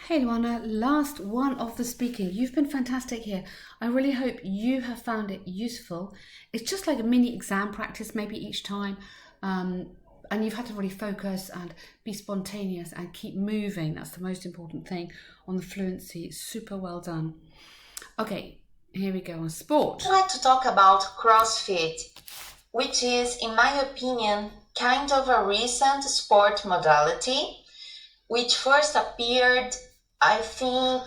Hey Luana, last one of the speaking. You've been fantastic here. I really hope you have found it useful. It's just like a mini exam practice, maybe each time. Um, and you've had to really focus and be spontaneous and keep moving. That's the most important thing on the fluency. Super well done. Okay, here we go on sport. I'd like to talk about CrossFit, which is, in my opinion, kind of a recent sport modality, which first appeared, I think,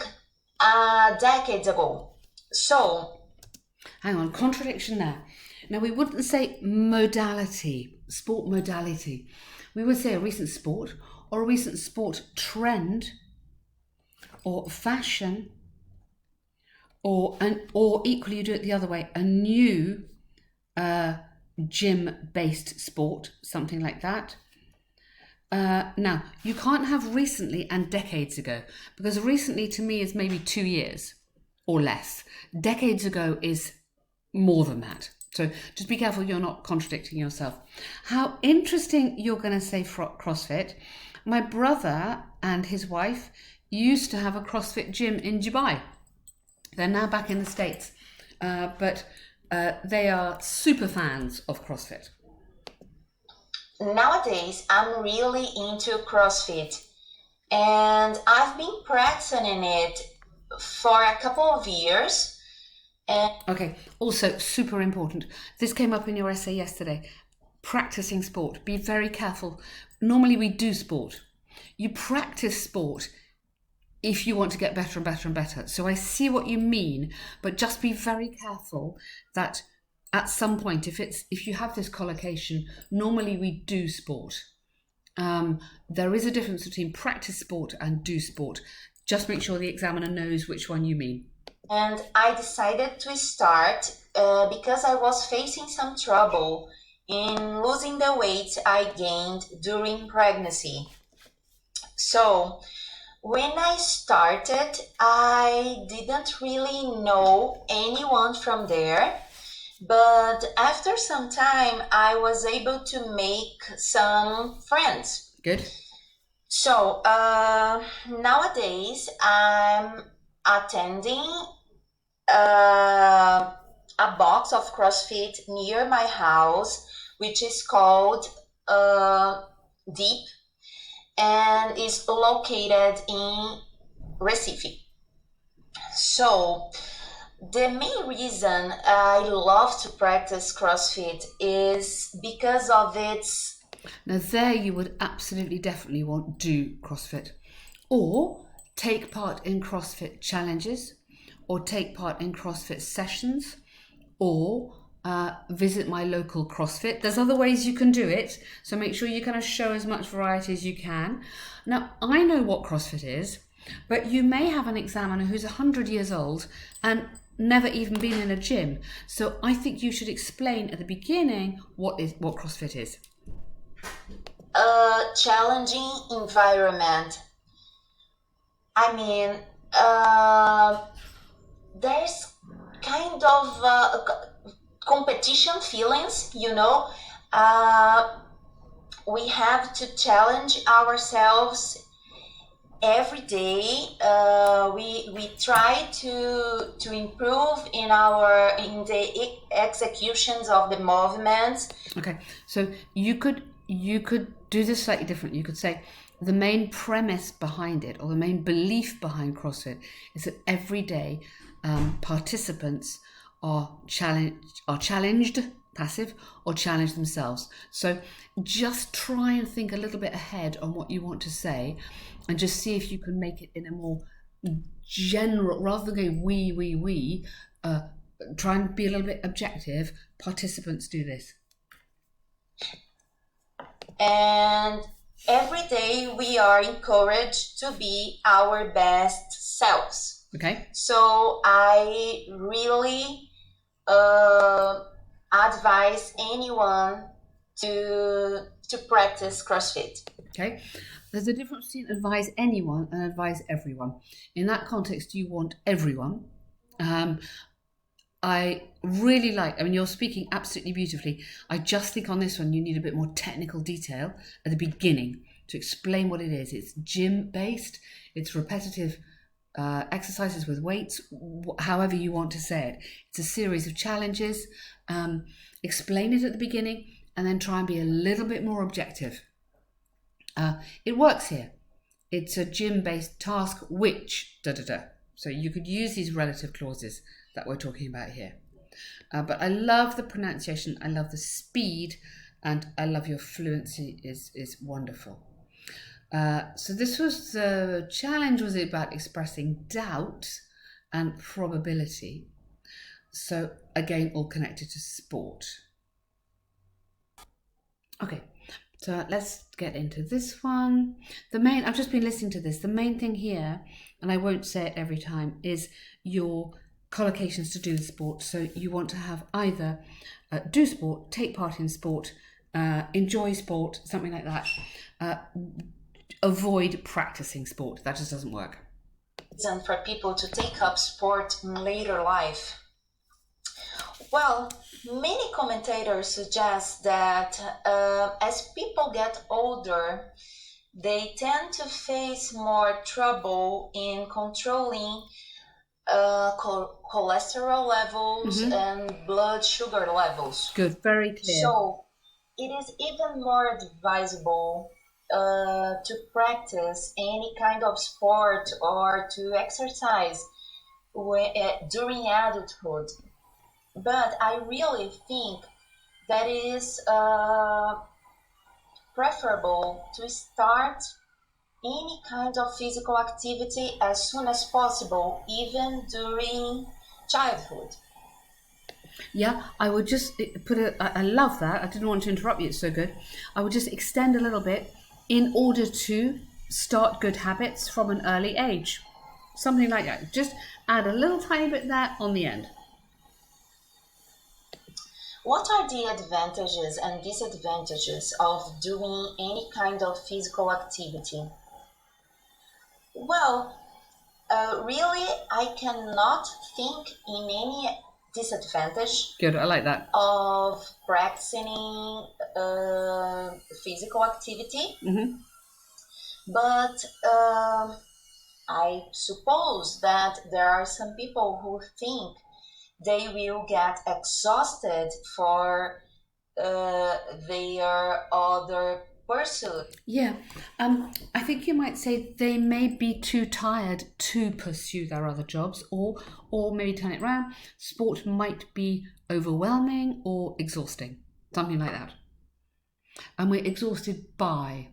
decades ago. So, Hang on, contradiction there. Now, we wouldn't say modality, sport modality. We would say a recent sport or a recent sport trend or fashion or equally you do it the other way, a new gym-based sport, something like that. Now, you can't have recently and decades ago because recently to me is maybe 2 years or less. Decades ago is more than that. So just be careful you're not contradicting yourself. How interesting you're going to say CrossFit. My brother and his wife used to have a CrossFit gym in Dubai. They're now back in the States, but they are super fans of CrossFit. nowadays, I'm really into CrossFit, and I've been practicing it for a couple of years. And Okay, also super important. This came up in your essay yesterday. Practicing sport. Be very careful. Normally we do sport. You practice sport if you want to get better and better and better. So I see what you mean, but just be very careful that at some point, if you have this collocation, normally we do sport. There is a difference between practice sport and do sport. Just make sure the examiner knows which one you mean. and I decided to start because I was facing some trouble in losing the weight I gained during pregnancy. So, when I started, I didn't really know anyone from there, but after some time, I was able to make some friends. Good? So, nowadays, I'm attending uh, a box of CrossFit near my house, which is called uh, Deep and is located in Recife. So, the main reason I love to practice CrossFit is because of its. Now there you would absolutely definitely want do CrossFit or take part in CrossFit challenges or take part in CrossFit sessions or visit my local CrossFit. There's other ways you can do it, so make sure you kind of show as much variety as you can. Now, I know what CrossFit is, but you may have an examiner who's 100 years old and never even been in a gym. So I think you should explain at the beginning what CrossFit is. A challenging environment. I mean, there's kind of competition feelings, you know. Uh, we have to challenge ourselves every day. We try to improve in the executions of the movements. Okay, so you could do this slightly different. You could say the main premise behind it, or the main belief behind CrossFit, is that every day participants are challenged, passive, or challenge themselves. So just try and think a little bit ahead on what you want to say, and just see if you can make it in a more general, rather than going we. Try and be a little bit objective. Participants do this. And every day we are encouraged to be our best selves. Okay. So I really uh, advise anyone to practice CrossFit. Okay. There's a difference between advise anyone and advise everyone. In that context, you want everyone. Um, I really like, I mean, you're speaking absolutely beautifully. I just think on this one, you need a bit more technical detail at the beginning to explain what it is. It's gym based, It's repetitive exercises with weights, however you want to say it. It's a series of challenges. Explain it at the beginning and then try and be a little bit more objective. It works here. It's a gym-based task which da da da. So you could use these relative clauses that we're talking about here. But I love the pronunciation, I love the speed, and I love your fluency is wonderful. So this was the challenge, was about expressing doubt and probability. So again, all connected to sport. Okay, so let's get into this one. I've just been listening to this. The main thing here, and I won't say it every time, is your collocations to do with sport. So you want to have either do sport, take part in sport, enjoy sport, something like that. Avoid practicing sport. That just doesn't work. And for people to take up sport in later life. Well, many commentators suggest that as people get older, they tend to face more trouble in controlling cholesterol levels and blood sugar levels. Good, very clear. So it is even more advisable to practice any kind of sport or to exercise during adulthood. But I really think that it is preferable to start any kind of physical activity as soon as possible, even during childhood. Yeah, I would just I love that. I didn't want to interrupt you, it's so good. I would just extend a little bit in order to start good habits from an early age. Something like that. Just add a little tiny bit there on the end. What are the advantages and disadvantages of doing any kind of physical activity? Well, really, I cannot think in any disadvantage. Good, I like that. Of practicing physical activity. But I suppose that there are some people who think they will get exhausted for their other pursuit. Yeah, I think you might say they may be too tired to pursue their other jobs, or maybe turn it around. Sport might be overwhelming or exhausting, something like that. And we're exhausted by.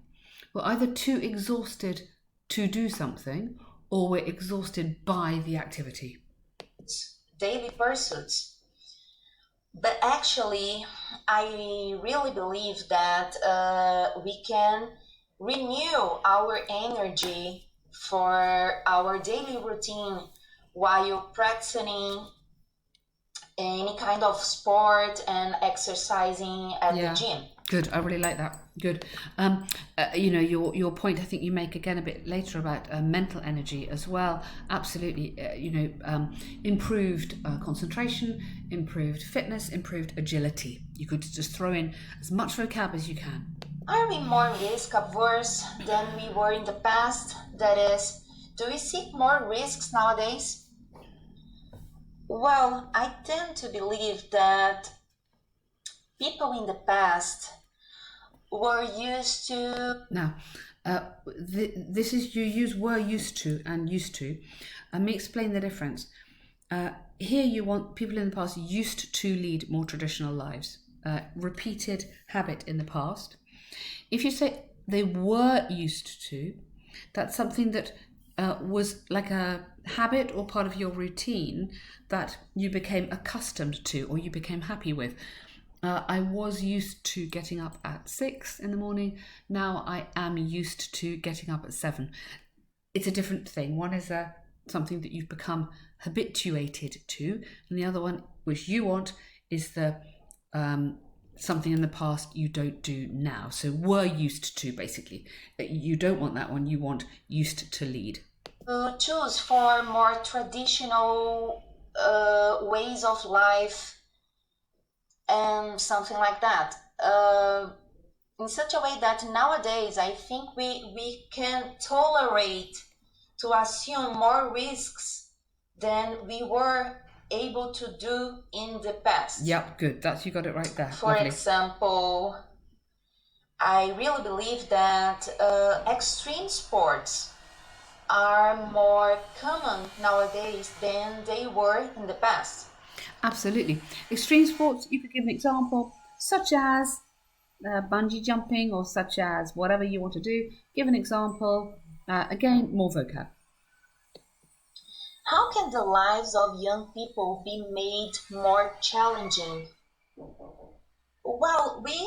We're either too exhausted to do something, or we're exhausted by the activity. Daily pursuits. But actually, I really believe that we can renew our energy for our daily routine while practicing any kind of sport and exercising at the gym. Good, I really like that. Good. Your point I think you make again a bit later about mental energy as well. Absolutely. Improved concentration, improved fitness, improved agility. You could just throw in as much vocab as you can. Are we more risk averse than we were in the past? That is, do we seek more risks nowadays? Well, I tend to believe that people in the past were used to... Now, this is, you use were used to and used to. Let me explain the difference. Here you want people in the past used to lead more traditional lives. Repeated habit in the past. If you say they were used to, that's something that was like a habit or part of your routine that you became accustomed to or you became happy with. I was used to getting up at 6 in the morning. Now I am used to getting up at 7. It's a different thing. One is something that you've become habituated to, and the other one, which you want, is the something in the past you don't do now. So were used to, basically. You don't want that one. You want used to lead. Choose for more traditional ways of life and something like that, in such a way that nowadays I think we can tolerate to assume more risks than we were able to do in the past. Yep, good. You got it right there. For Lovely. example, I really believe that extreme sports are more common nowadays than they were in the past. Absolutely. Extreme sports, you could give an example, such as bungee jumping or such as whatever you want to do. Give an example. Again, more vocab. How can the lives of young people be made more challenging? Well, we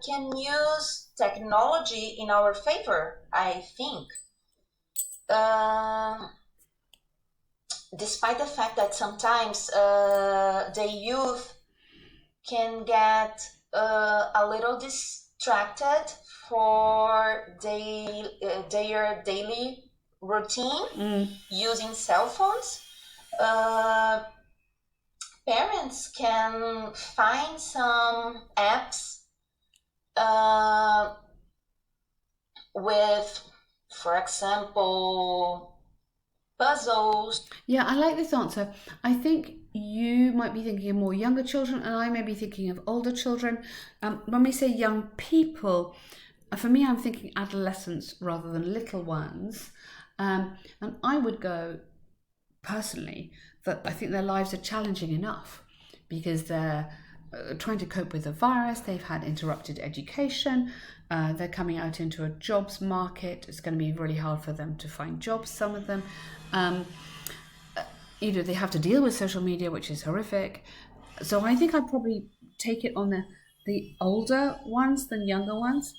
can use technology in our favor, I think. Um Despite the fact that sometimes the youth can get a little distracted for their daily routine using cell phones, uh, parents can find some apps uh, with, for example, puzzles. Yeah, I like this answer. I think you might be thinking of more younger children, and I may be thinking of older children. When we say young people, for me, I'm thinking adolescents rather than little ones. And I would go personally that I think their lives are challenging enough because they're trying to cope with the virus, they've had interrupted education, they're coming out into a jobs market. It's going to be really hard for them to find jobs, some of them. Um, they have to deal with social media, which is horrific. So I think I'd probably take it on the older ones than younger ones.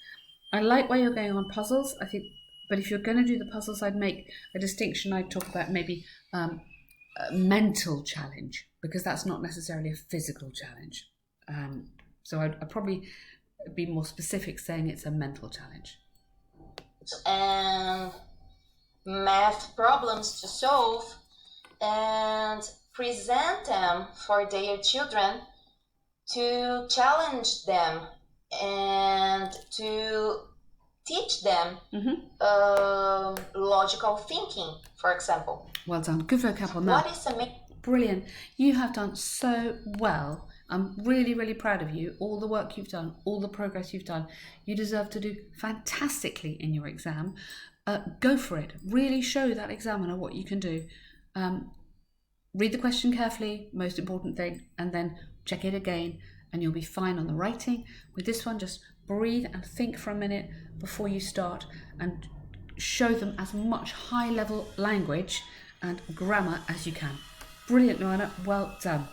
I like where you're going on puzzles. I think, but if you're going to do the puzzles, I'd make a distinction. I'd talk about maybe a mental challenge because that's not necessarily a physical challenge. So I'd probably be more specific, saying it's a mental challenge. And math problems to solve and present them for their children to challenge them and to teach them logical thinking, for example. Well done. Good vocab on that. What is the main? Brilliant. You have done so well. I'm really, really proud of you. All the work you've done, all the progress you've done. You deserve to do fantastically in your exam. Go for it. Really show that examiner what you can do. Read the question carefully, most important thing, and then check it again, and you'll be fine on the writing. With this one, just breathe and think for a minute before you start, and show them as much high-level language and grammar as you can. Brilliant, Luana. Well done.